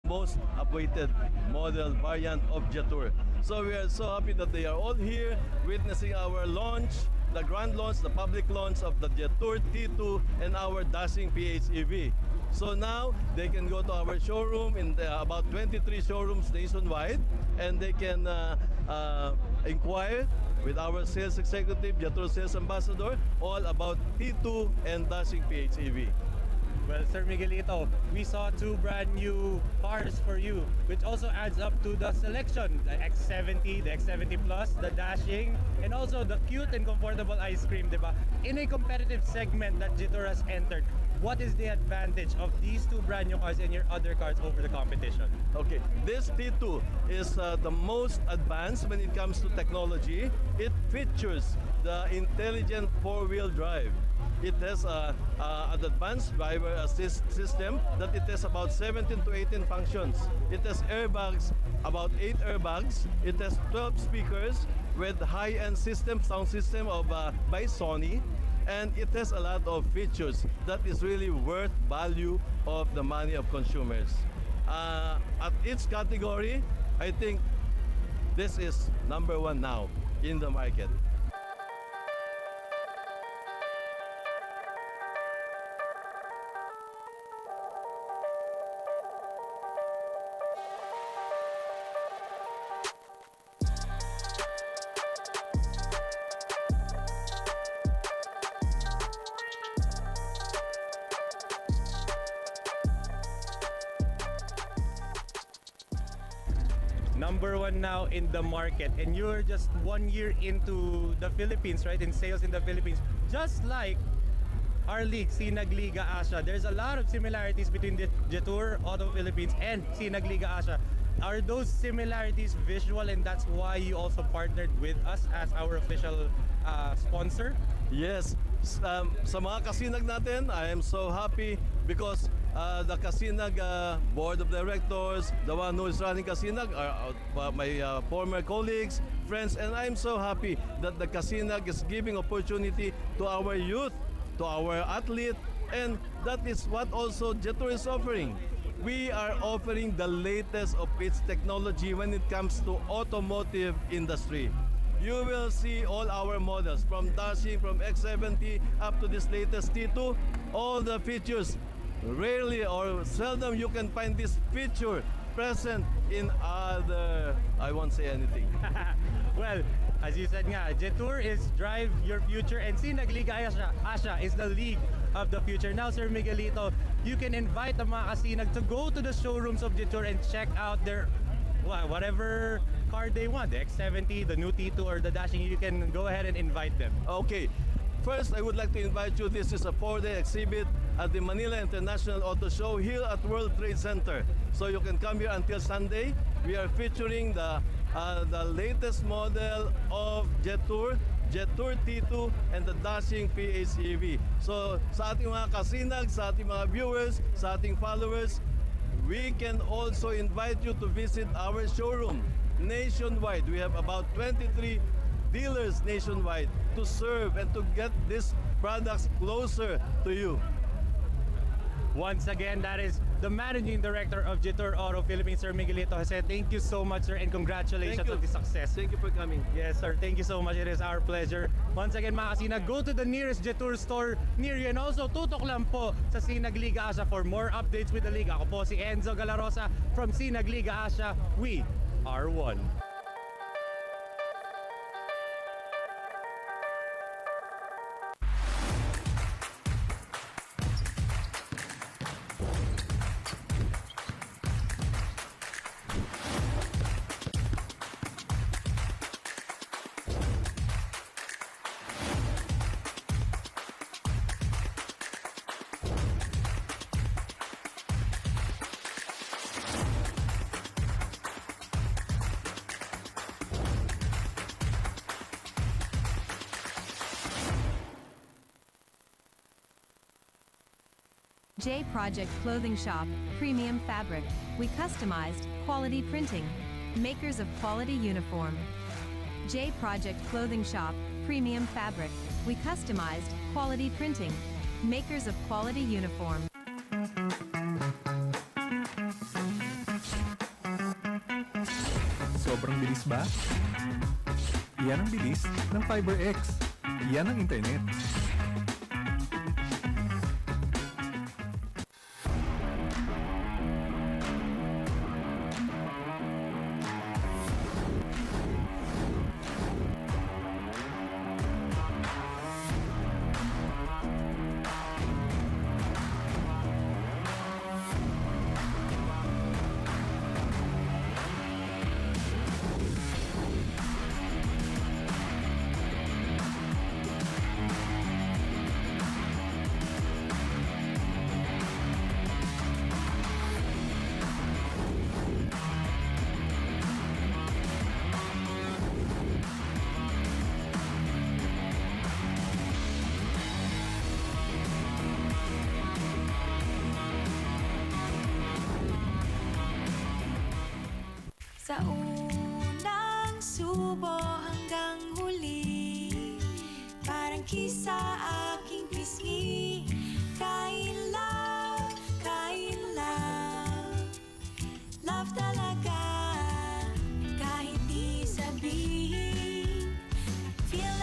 most awaited model variant of Jetour. So we are so happy that they are all here witnessing our launch, the grand launch, the public launch of the Jetour T2 and our dashing PHEV. So now they can go to our showroom in about 23 showrooms nationwide, and they can inquire with our sales executive, Jetour sales ambassador, all about T2 and dashing PHEV. Well, Sir Miguelito, we saw two brand new cars for you, which also adds up to the selection, the X70, the X70 Plus, the dashing, and also the cute and comfortable ice cream, diba? In a competitive segment that Jetour has entered, what is the advantage of these two brand new cars and your other cars over the competition? Okay, this T2 is the most advanced when it comes to technology. It features the intelligent four-wheel drive. It has an advanced driver assist system that it has about 17 to 18 functions. It has airbags, about 8 airbags. It has 12 speakers with high-end system, sound system of by Sony. And it has a lot of features that is really worth value of the money of consumers. At each category, I think this is number one now in the market. Number one now in the market, and you're just 1 year into the Philippines, right? In sales in the Philippines, just like our league, SINAG Liga Asya. There's a lot of similarities between the Jetour Auto Philippines and SINAG Liga Asya. Are those similarities visual, and that's why you also partnered with us as our official sponsor? Yes, sa mga kasinag natin, I am so happy because the Kasinag board of directors, the one who is running Kasinag are my former colleagues, friends, and I'm so happy that the Kasinag is giving opportunity to our youth, to our athlete, and that is what also Jetour is offering. We are offering the latest of its technology when it comes to automotive industry. You will see all our models from dashing, from X70 up to this latest T2, all the features. Rarely or seldom you can find this feature present in other, I won't say anything. Well, as you said nga, Jetour is drive your future, and SINAG Liga Asya is the league of the future. Now, Sir Miguelito, you can invite the mga kasinag to go to the showrooms of Jetour and check out their whatever car they want, the X70, the new T2, or the dashing. You can go ahead and invite them. Okay. First, I would like to invite you. This is a 4-day exhibit at the Manila International Auto Show here at World Trade Center. So you can come here until Sunday. We are featuring the latest model of Jetour T2, and the dashing PHEV. So sa ating mga kasinag, sa ating mga viewers, sa ating followers, we can also invite you to visit our showroom nationwide. We have about 23 dealers nationwide to serve and to get these products closer to you. Once again, that is the Managing Director of Jetour Auto Philippines, Sir Miguelito Jose. Thank you so much, sir, and congratulations on the success. Thank you for coming. Yes, sir. Thank you so much. It is our pleasure. Once again, mga kasinag, go to the nearest Jetour store near you, and also tutok lang po sa SINAG Liga Asya for more updates with the league. Ako po si Enzo Galarosa from SINAG Liga Asya. We are one. J Project Clothing Shop, Premium Fabric. We customized, quality printing. Makers of quality uniform. J Project Clothing Shop, Premium Fabric. We customized, quality printing. Makers of quality uniform. Sobrang bilis ba? Yan ang bilis ng FiberX. Yan ang internet. Sa unang subo hanggang huli, parang kisa aking pisngi. Kain love, love talaga, kahit di sabihin. Feel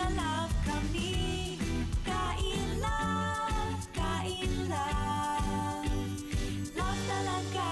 na love kami. Kain love, love talaga.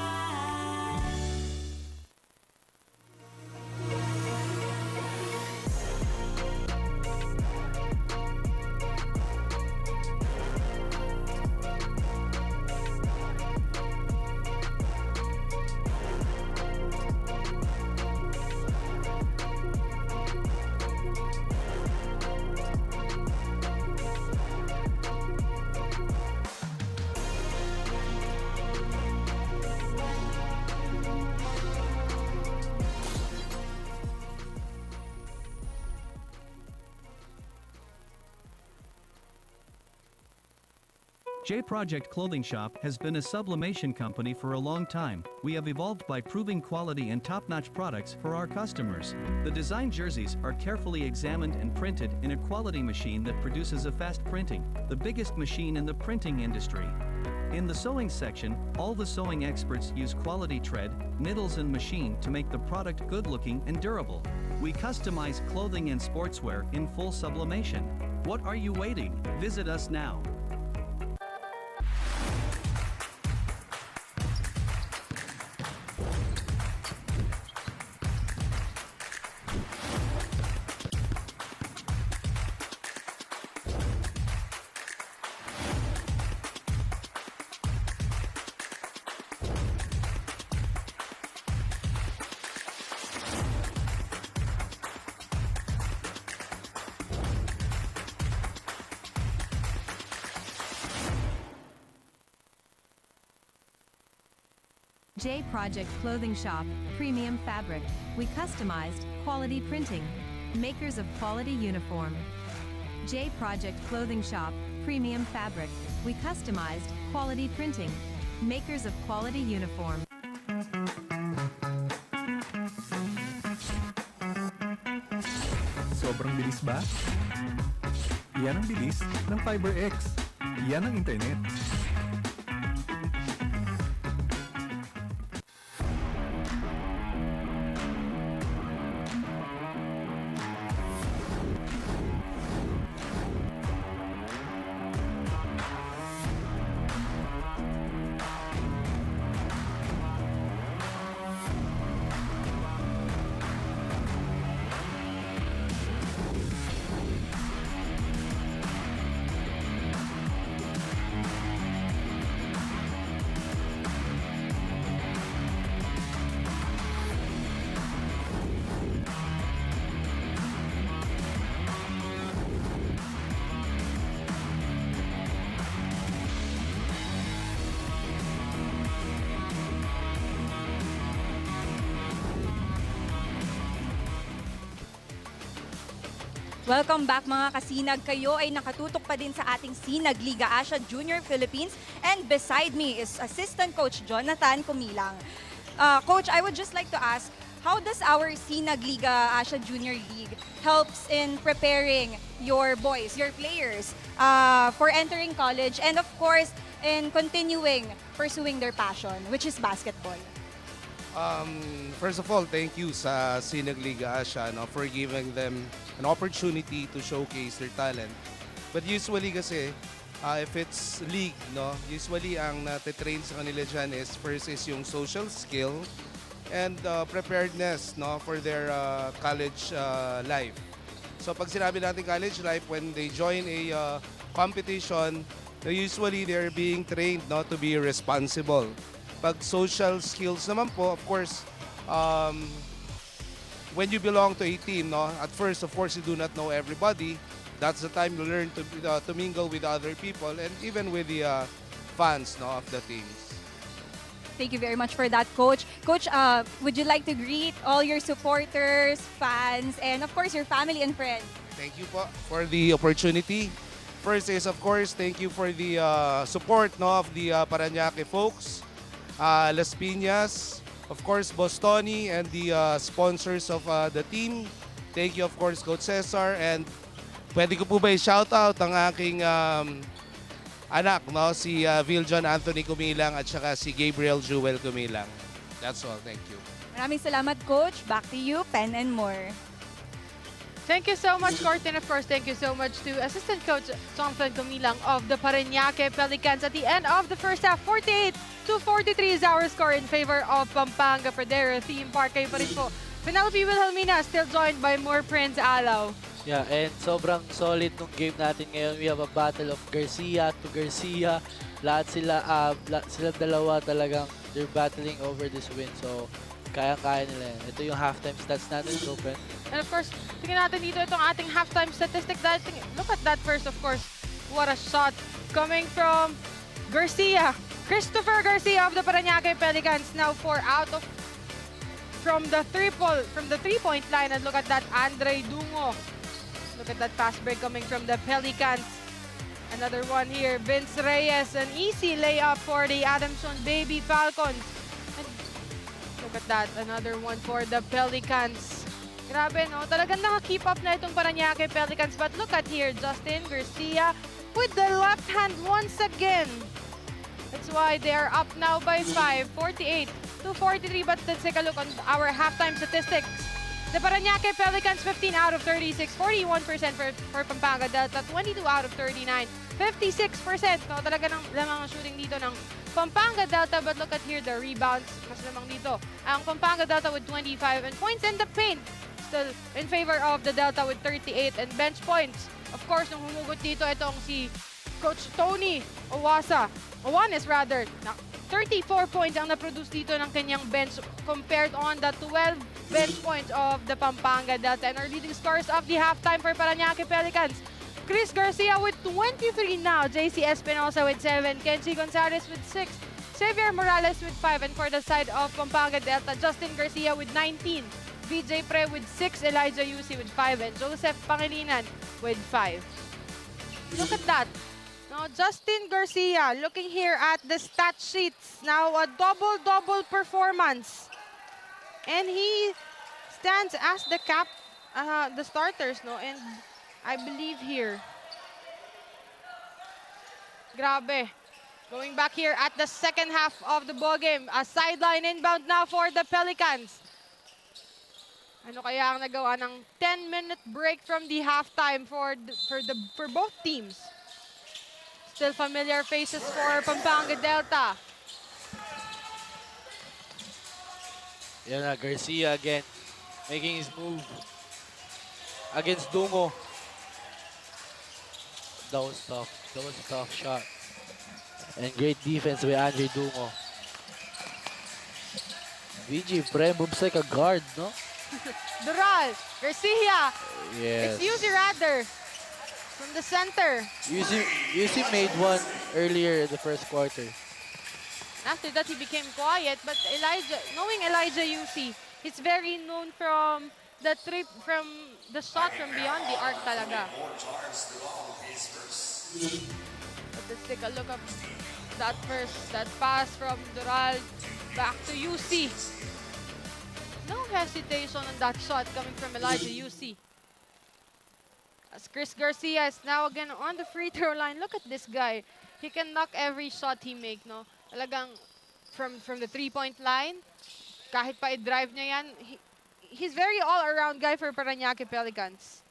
J Project Clothing Shop has been a sublimation company for a long time. We have evolved by proving quality and top-notch products for our customers. The design jerseys are carefully examined and printed in a quality machine that produces a fast printing, the biggest machine in the printing industry. In the sewing section, all the sewing experts use quality thread, needles and machine to make the product good-looking and durable. We customize clothing and sportswear in full sublimation. What are you waiting? Visit us now. J Project Clothing Shop, Premium Fabric. We customized, quality printing. Makers of quality uniform. J Project Clothing Shop, Premium Fabric. We customized, quality printing. Makers of quality uniform. Sobrang bilis ba? Yan ang bilis ng FiberX. Yan ang internet. Welcome back mga kasinag. Kayo ay nakatutok pa din sa ating SINAG Liga Asya Junior Philippines. And beside me is Assistant Coach Jonathan Kumilang. Coach, I would just like to ask, how does our SINAG Liga Asya Junior League helps in preparing your boys, your players, for entering college and of course, in continuing pursuing their passion, which is basketball? First of all, thank you sa SINAG Liga Asya for giving them an opportunity to showcase their talent. But usually kasi, if it's league, usually ang natitrain sa kanila dyan is first is yung social skill and preparedness for their college life. So pag sinabi natin college life, when they join a competition, usually they're being trained to be responsible. Pag social skills naman po, of course, when you belong to a team, at first, of course, you do not know everybody. That's the time you learn to mingle with other people and even with the fans of the teams. Thank you very much for that, Coach. Coach, would you like to greet all your supporters, fans, and of course, your family and friends? Thank you po for the opportunity. First is, of course, thank you for the support of the Parañaque folks. LASPIñas, of course, Bostoni, and the sponsors of the team. Thank you, of course, Coach Cesar. And pwede ko po ba i-shoutout ang aking anak, si Viljon Anthony Kumilang at saka si Gabriel Jewel Kumilang. That's all. Thank you. Maraming salamat, Coach. Back to you, Pen and More. Thank you so much, Court, and of course, thank you so much to Assistant Coach Jonathan Kumilang of the Parañaque Pelicans. At the end of the first half, 48-43 is our score in favor of Pampanga for their theme park. Kayo pa rin po. Penelope Wilhelmina still joined by more Prince Alaw. Yeah, and sobrang solid nung game natin ngayon. We have a battle of Garcia to Garcia. Lahat sila dalawa talagang they're battling over this win. So, kaya-kaya nila yan. Ito yung halftime stats natin, open. And of course, tingnan natin dito itong ating halftime statistic. Look at that first, of course. What a shot coming from Garcia. Christopher Garcia of the Parañaque Pelicans now 4 out of from the three-point line. And look at that, Andre Dungo. Look at that fast break coming from the Pelicans. Another one here, Vince Reyes, an easy layup for the Adamson Baby Falcons. And look at that, another one for the Pelicans. Grabe, no? Talagang naka-keep up na itong Parañaque Pelicans. But look at here, Justin Garcia with the left hand once again. That's why they are up now by 5, 48-43. But let's take a look on our halftime statistics. The Parañaque Pelicans, 15 out of 36, 41% for Pampanga Delta, 22 out of 39, 56%. No, talaga lamang ang shooting dito ng Pampanga Delta. But look at here, the rebounds, mas lamang dito. Ang Pampanga Delta with 25 and points in the paint. Still in favor of the Delta with 38 and bench points. Of course, nung humugot dito, itong si Coach Tony Owanes rather. 34 points ang na-produce dito ng kanyang bench compared on the 12 bench points of the Pampanga Delta. And our leading scorers of the halftime for Parañaque Pelicans. Chris Garcia with 23 now. JC Espinosa with 7. Kenji Gonzalez with 6. Xavier Morales with 5. And for the side of Pampanga Delta, Justin Garcia with 19. VJ Pre with 6. Elijah Yusi with 5. And Joseph Pangilinan with 5. Look at that. Now, Justin Garcia, looking here at the stat sheets. Now, a double-double performance. And he stands as the the starters, no? And I believe here. Grabe. Going back here at the second half of the ballgame. A sideline inbound now for the Pelicans. Ano kaya ang nagawa ng 10-minute break from the halftime for both teams? Still familiar faces for Pampanga Delta. Yan na, Garcia again, making his move against Dungo. That was tough. That was a tough shot. And great defense by Andre Dungo. VG Pre moves like a guard, no? Dural, Garcia. Yes. It's Yusi rather. From the center. Yusi made one earlier in the first quarter. After that, he became quiet. But knowing Elijah Yusi, he's very known from the shot from beyond the arc talaga. But let's take a look at that pass from Dural back to Yusi. No hesitation on that shot coming from Elijah Yusi. As Chris Garcia is now again on the free throw line. Look at this guy. He can knock every shot he makes, no? Talagang from the three-point line, Kahit pa i-drive niya yan, he's very all-around guy for Parañaque Pelicans.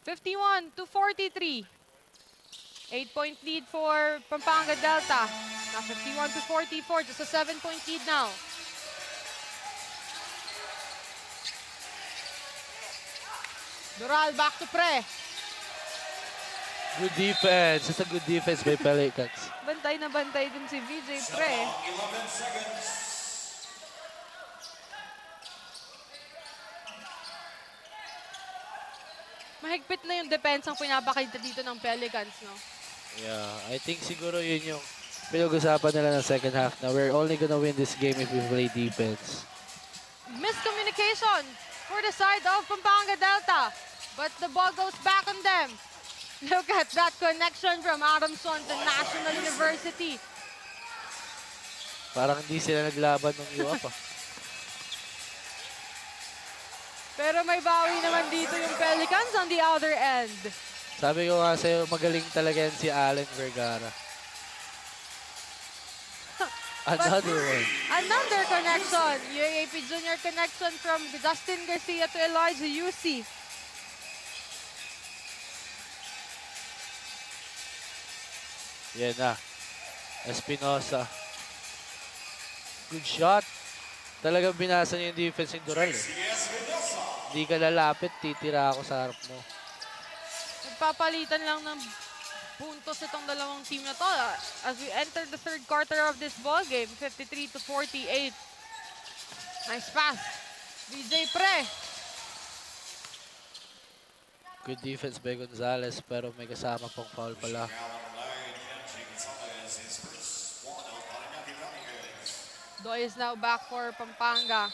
51-43. 8-point lead for Pampanga Delta. Now 51-44, just a 7-point lead now. Doral back to Pre. Good defense. It's a good defense by Pelicans. Bantay na bantay dun si VJ Pre. Mahigpit na yung depensang pinapakita dito ng Pelicans, no? Yeah, I think siguro yun yung pinag-usapan nila ng second half na we're only gonna win this game if we play defense. Miscommunication for the side of Pampanga Delta. But the ball goes back on them. Look at that connection from Adamson to National University. Parang hindi sila naglaban ng UAP ah. Pero may bawi naman dito yung Pelicans on the other end. Sabi ko nga sa'yo, magaling talaga yan si Allen Vergara. Another one. Another connection. UAP Junior connection from Justin Garcia to Elijah UC. Yan na. Espinosa. Good shot. Talagang binasa niya yung defense ni Doral eh. Hindi ka lalapit, titira ako sa harap mo. Nagpapalitan lang ng puntos itong dalawang team na to as we enter the third quarter of this ball game. 53-48. Nice pass. VJ Pre. Good defense by Gonzalez pero may kasama pang foul pala. Doy is now back for Pampanga.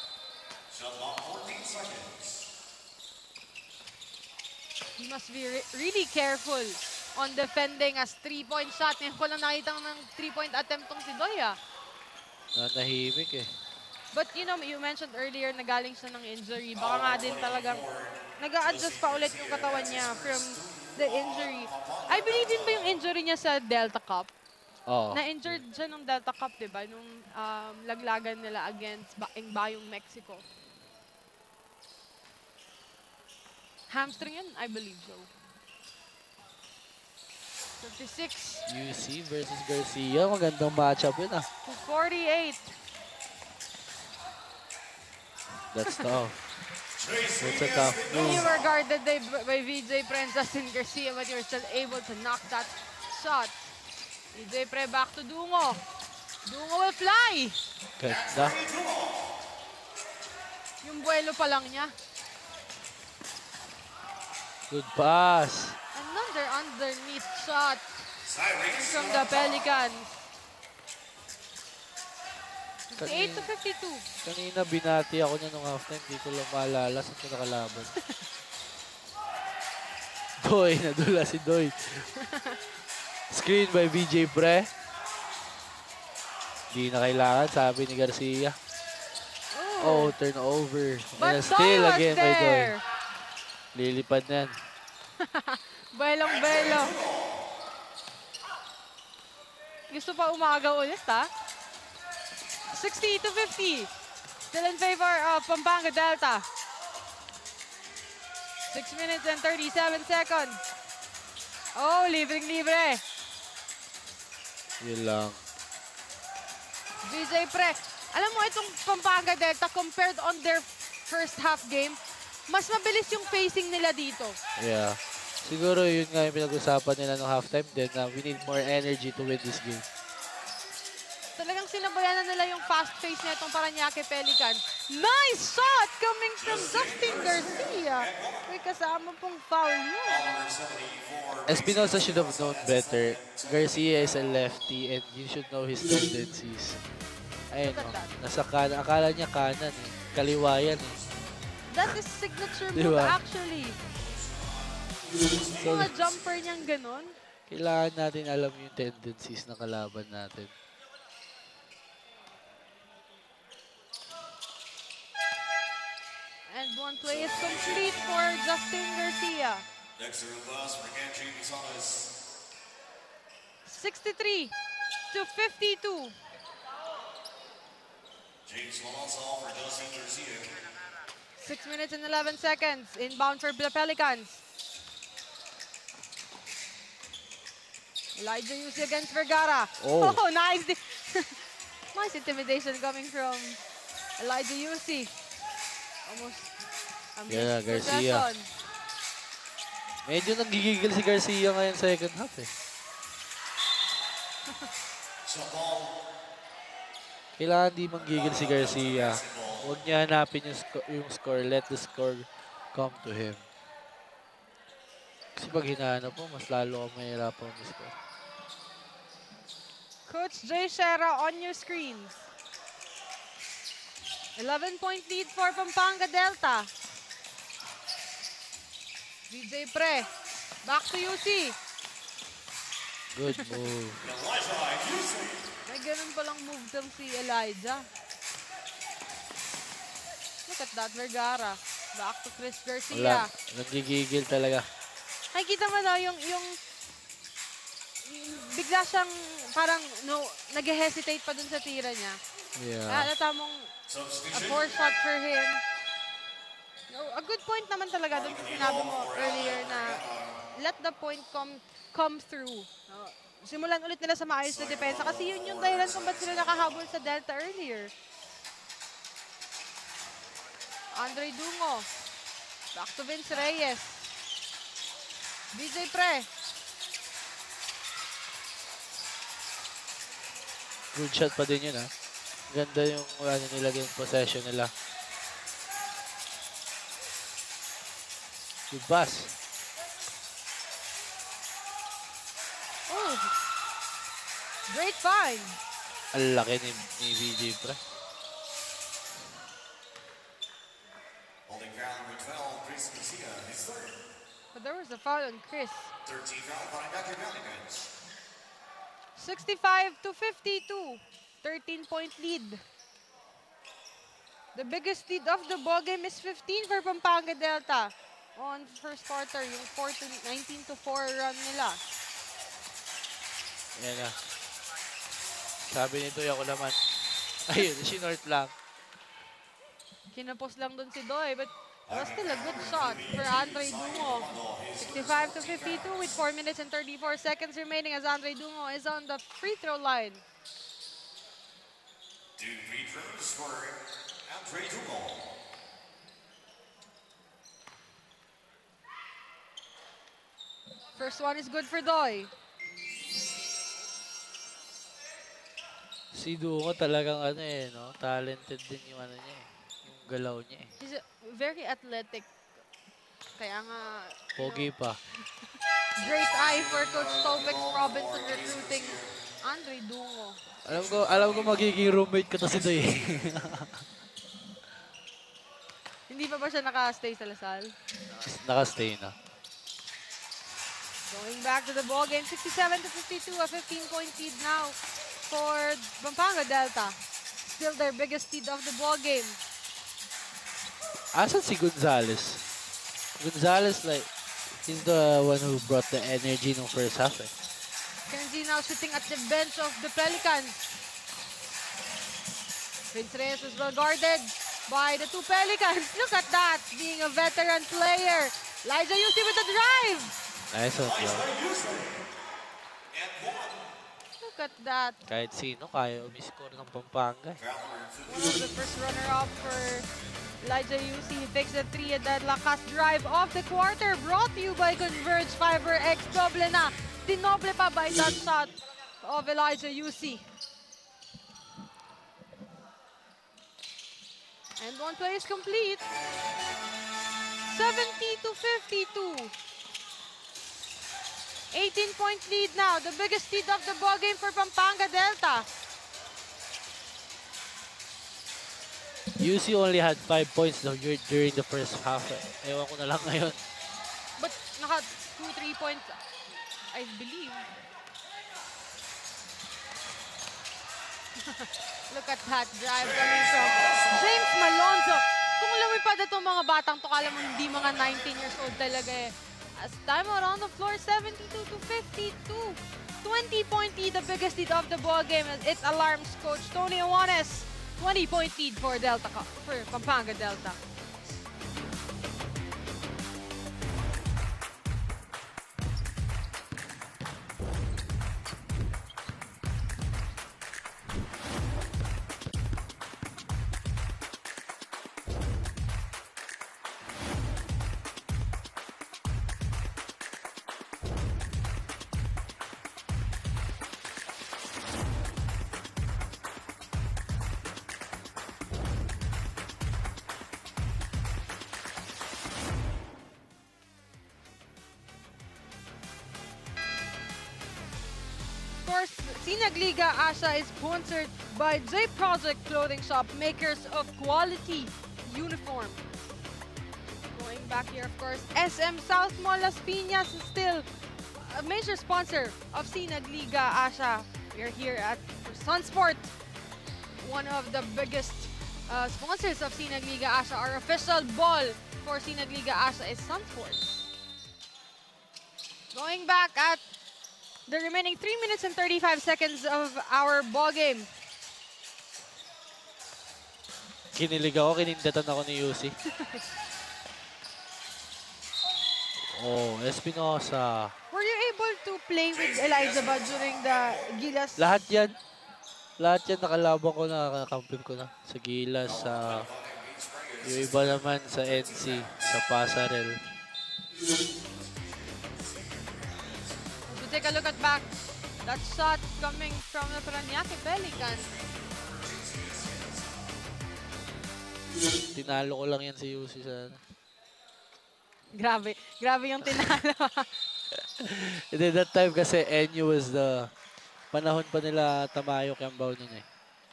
He must be really careful on defending as 3-point shot. Ngayon ko lang nakita ng 3-point attempt tong si Doy ah. Nanahimik eh. But you know, you mentioned earlier na galing siya ng injury. Baka nga din talagang nag-a-adjust pa ulit yung katawan niya from the injury. I believe din ba yung injury niya sa Delta Cup? Oo. Na-injured siya nung Delta Cup, di ba? Nung laglagan nila against Bayong Mexico. Hamstring yun? I believe so. 56. UC versus Garcia. Magandang matchup yun ah. 48. That's tough. That's a tough You move. were guarded by VJ Pre and Justin Garcia, but you were still able to knock that shot. VJ Pre back to Dungo. Dungo will fly. Ganda. Yung buwelo pa lang niya. Good pass. Another underneath shot from the Pelicans. 58-52. Kanina binati ako niya nung halftime. Hindi ko lang maalala saan ko nakalaban. Doy. Nadula si Doy. Screen by VJ Pre. Hindi na kailangan, sabi ni Garcia. Oh, turnover. And a But steal Doy was again by Doy. there. Lilipad na yan. Belong-belo. Gusto pa umaga ulit, ha? 60-50. Still in favor of Pampanga Delta. 6 minutes and 37 seconds. Oh, libreng-libre. Yun lang. VJ Pre. Alam mo, itong Pampanga Delta, compared on their first half game, mas mabilis yung pacing nila dito. Yeah. Siguro yun nga yung pinag-usapan nila nung halftime din na we need more energy to win this game. Talagang sinabayan na nila yung fast pace na itong Parañaque Pelicans. Nice shot coming from Justin Garcia. May kasama pong foul yun. Espinosa should have known better. Garcia is a lefty and you should know his tendencies. Ayun o. Nasa kanan. Akala niya kanan eh. Kaliwa yan eh. That is signature Diba? move actually. Yung mga jumper niyang ganun. Kailangan natin alam yung tendencies ng kalaban natin. And one play is complete for Justin Garcia. Next to class for Gantry Gonzalez. 63-52. James Malonzo for Dustin Garcia. 6 minutes and 11 seconds. Inbound for the Pelicans. Elijah Yusi against Vergara. Oh. Nice. Nice intimidation coming from Elijah Yusi. Almost a Yeah, missed Garcia. possession. Medyo nanggigigil si Garcia ngayon second half eh. SOUTHMALL. Kailangan di manggigil si Garcia. Huwag niya hanapin yung score. Let the score come to him. Kasi pag hinahanap mo, mas lalo ka mahirapan mag-score. Coach Jay Shera on your screens. 11-point lead for Pampanga Delta. DJ Pre. Back to UC. Good move. May ganun palang move tong si Elijah. Look at that, Vergara. Back to Chris Garcia. Wala. Nanggigigil talaga. Nakikita mo na yung bigla siyang parang nag-hesitate pa dun sa tira niya. Yeah. Halata mong a poor shot for him. No, a good point naman talaga dun sa sinabi mo earlier na let the point come through. No, simulan ulit nila sa maayos na depensa kasi yun yung dahilan kung ba't sila nakahabol sa Delta earlier. Andre Dungo. Back to Vince Reyes. DJ Pre. Good shot pa din yun ha. Ganda yung ano nila yung possession nila. Good pass. Oh. Great find. Ang laki ni VJ pre. Holding foul number 12, Chris Garcia, his third. But there was a foul on Chris. 13 foul, PARAÑAQUE PELICANS. 65-52. 13-point lead. The biggest lead of the ball game is 15 for Pampanga Delta. On first quarter, yung 19-4 run nila. Yan na. Sabi nito ako naman. Ayun, sinort lang. Kinapos lang dun si Doy, but it was still a good shot for Andre Dungo. 65-52 with 4 minutes and 34 seconds remaining as Andre Dungo is on the free throw line. 2 free throws for Andre Dungo. First one is good for Doy. Si Dungo talagang ano eh, no? Talented din yung ano niya eh. Yung galaw niya eh. He's very athletic. Kaya nga... Pogi pa. Great eye for Coach Topex Robinson recruiting Andre Dungo. Alam ko magiging roommate ko to si Doy. Hindi pa ba siya naka-stay sa Lasal? Naka-stay na. Going back to the ball game, 67-52, a 15-point lead now for Pampanga Delta. Still their biggest lead of the ball game. Asan si Gonzalez? Gonzalez, like, he's the one who brought the energy no first half eh. Kenzie now sitting at the bench of the Pelicans. Vince Reyes was well guarded by the two Pelicans. Look at that, being a veteran player. Elijah Yusi with the drive. Nice one, bro. Look at that. Kahit sino, kaya umiscore ng Pampanga. One of the first runner-up for Elijah Yusi. He takes the three at that lakas drive of the quarter. Brought to you by Converge Fiber X. Doble na. Dinoble pa by that shot of Elijah Yusi. And one play is complete. 70-52. 18-point lead now. The biggest lead of the ball game for Pampanga Delta. UC only had 5 points during the first half. Ewan ko na lang ngayon. But naka 2-3 points, I believe. Look at that drive coming from James Malonzo. Kung lumipad itong mga batang to, kala mo hindi mga 19 years old talaga eh. As time out on the floor, 72-52. 20-point lead, the biggest lead of the ball game. It alarms Coach Tony Iwanes 20-point lead for for Pampanga Delta. Of course, SINAG Liga ASYA is sponsored by J Project Clothing Shop, makers of quality uniform. Going back here, of course, SOUTHMALL LASPIñas is still a major sponsor of SINAG Liga ASYA. We are here at Sunsport, one of the biggest sponsors of SINAG Liga ASYA. Our official ball for SINAG Liga ASYA is Sunsport. Going back at the remaining 3 minutes and 35 seconds of our ball game. Kinilig ako, kinindatan ako ni Yusi. Oh, Espinosa. Were you able to play with Eliza ba during the Gilas? Lahat yan. Lahat yan nakalabang ko na, nakakampim ko na. Sa Gilas, sa... Yung iba naman sa NC, sa Pasarel. Take a look at back. That shot coming from the Parañaque Pelicans. Tinalo ko lang yan si Yusi sa... Grabe. Grabe yung tinalo. And then that time kasi NU was the... Panahon pa nila Tamayo Kiambao nun eh.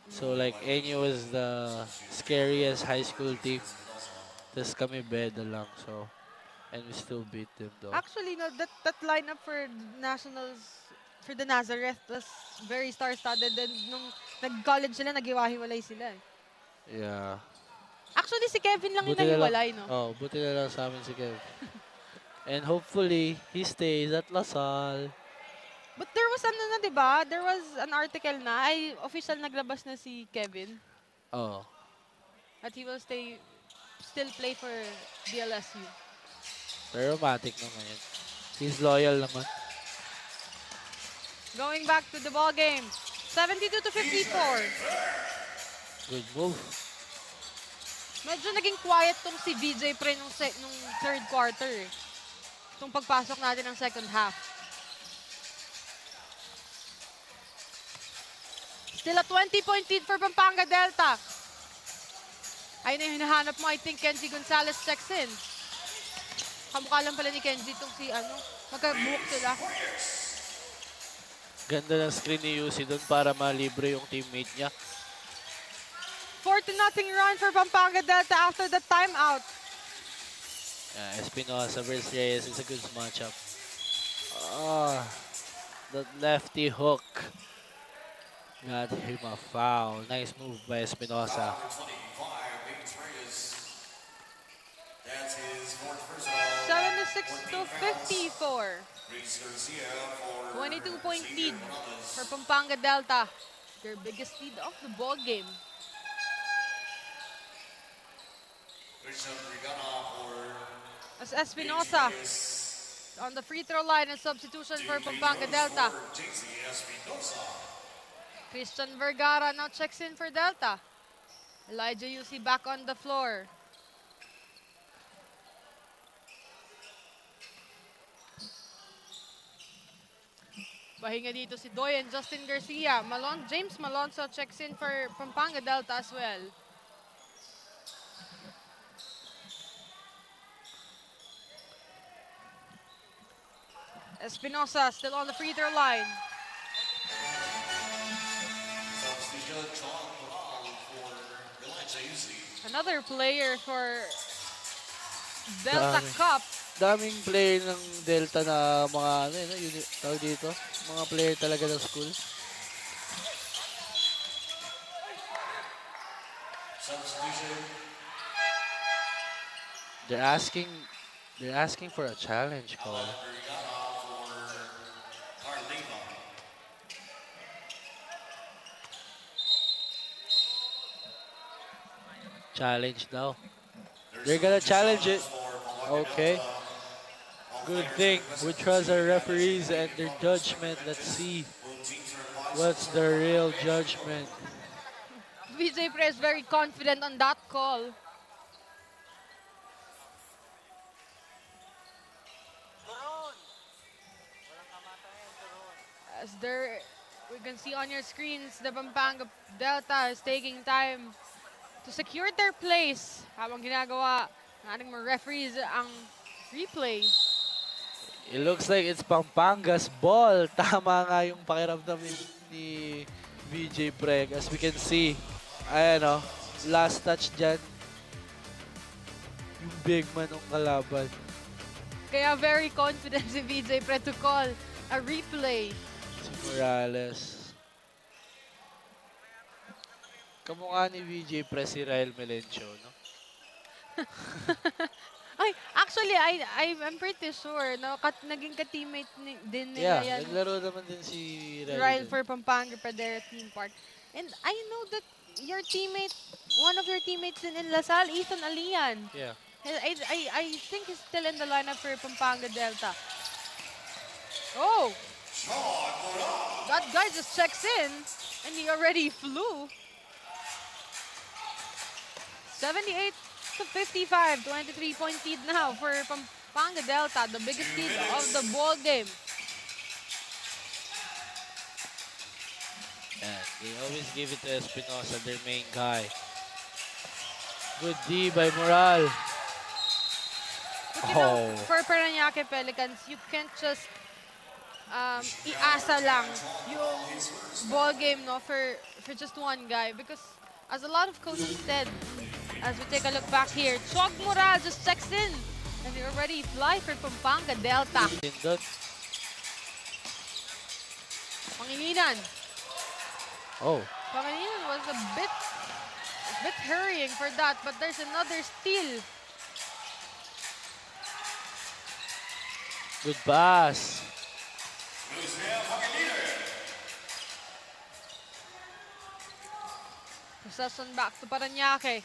So like NU was the scariest high school team. Tapos kami beda lang, so... And we still beat them though. Actually, no, that lineup for nationals, for the Nazareth was very star-studded. And nung nag-college sila, nag-iwahiwalay sila eh. Yeah. Actually, si Kevin lang yung Buti na lang- nahiwalay, no? Oh, buti na lang sa amin si Kev. And hopefully, he stays at LaSalle. But there was ano na, di ba? There was an article na, ay official naglabas na si Kevin. Oh. At he will still play for DLSU. Pero matic naman yun. He's loyal naman. Going back to the ball game. 72-54. Good move. Medyo naging quiet tong si VJ pre nung third quarter eh. Itong pagpasok natin ng second half. Still a 20-point lead for Pampanga Delta. Ayun na yung hinahanap mo. I think Kenzie Gonzalez checks in. Kamukha lang pala ni Kenzie itong si magkabuhok sila. Ganda ng screen ni Yusi doon para malibre yung teammate niya. 4-0 run for Pampanga Delta after the timeout. Espinosa versus Reyes is a good matchup. That lefty hook got him a foul. Nice move by Espinosa. That's his fourth personal. 76-54. 22-point lead for Pampanga Delta. Their biggest lead of the ball game. As Espinosa on the free throw line, a substitution for Pampanga Delta. Christian Vergara now checks in for Delta. Elijah Yusi back on the floor. Pahinga dito si Doy and Justin Garcia. James Malonzo checks in for Pampanga Delta as well. Espinosa still on the free throw line. Another player for Delta Cup. Daming player ng Delta na mga tawag dito, mga player talaga ng school. They're asking for a challenge call. Challenge now. They're gonna challenge it. Okay. Good thing. We trust our referees and their judgment. Let's see what's the real judgment. VJ Pre is very confident on that call. As we can see on your screens, the Pampanga Delta is taking time to secure their place habang ginagawa ng ating mga referees ang replay. It looks like it's Pampanga's ball. Tama nga yung pakiramdam ni VJ Pre. As we can see, ayan o, last touch dyan. Yung big man ng kalaban. Kaya very confident si VJ Pre to call a replay. Si Morales. Kamukha ni VJ Pre si Rael Melencio, no? Ay, actually, I'm pretty sure na naging ka-teammate din nila yan. Naglaro naman din si Ryle for Pampanga Pradera Team Park. And I know that your teammate, one of your teammates in Lasal, Ethan Alian. Yeah. I think he's still in the lineup for Pampanga Delta. Oh! That guy just checks in and he already flew. 78 to 55, 23-point lead now for Pampanga Delta, the biggest lead of the ball game. Yeah, they always give it to Espinosa, their main guy. Good D by Moral. But you know, for Parañaque Pelicans, you can't just iasa lang yung ball game no, for just one guy. Because as a lot of coaches said, as we take a look back here, Chog Moral just checks in. And they already fly for Pampanga Delta. Pangilinan. Oh. Pangilinan was a bit hurrying for that, but there's another steal. Good pass. Possession back to Parañaque.